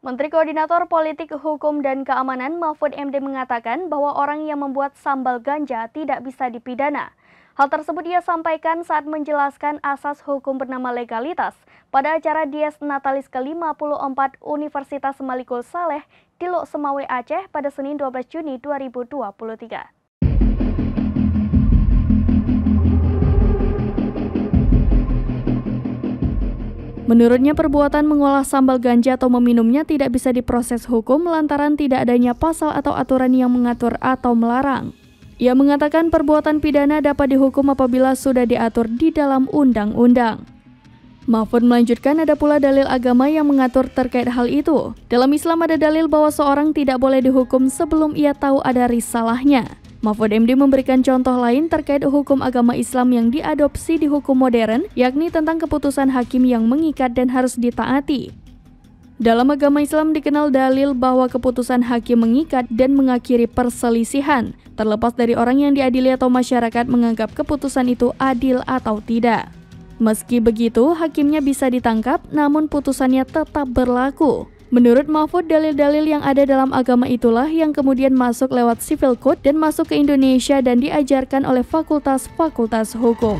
Menteri Koordinator Politik, Hukum, dan Keamanan Mahfud MD mengatakan bahwa orang yang membuat sambal ganja tidak bisa dipidana. Hal tersebut ia sampaikan saat menjelaskan asas hukum bernama legalitas pada acara Dies Natalis ke-54 Universitas Malikul Saleh di Lok Semawe, Aceh pada Senin 12 Juni 2023. Menurutnya, perbuatan mengolah sambal ganja atau meminumnya tidak bisa diproses hukum lantaran tidak adanya pasal atau aturan yang mengatur atau melarang. Ia mengatakan perbuatan pidana dapat dihukum apabila sudah diatur di dalam undang-undang. Mahfud melanjutkan ada pula dalil agama yang mengatur terkait hal itu. Dalam Islam ada dalil bahwa seorang tidak boleh dihukum sebelum ia tahu ada risalahnya. Mahfud MD memberikan contoh lain terkait hukum agama Islam yang diadopsi di hukum modern, yakni tentang keputusan hakim yang mengikat dan harus ditaati. Dalam agama Islam dikenal dalil bahwa keputusan hakim mengikat dan mengakhiri perselisihan, terlepas dari orang yang diadili atau masyarakat menganggap keputusan itu adil atau tidak. Meski begitu, hakimnya bisa ditangkap, namun putusannya tetap berlaku. Menurut Mahfud, dalil-dalil yang ada dalam agama itulah yang kemudian masuk lewat Civil Code dan masuk ke Indonesia dan diajarkan oleh fakultas-fakultas hukum.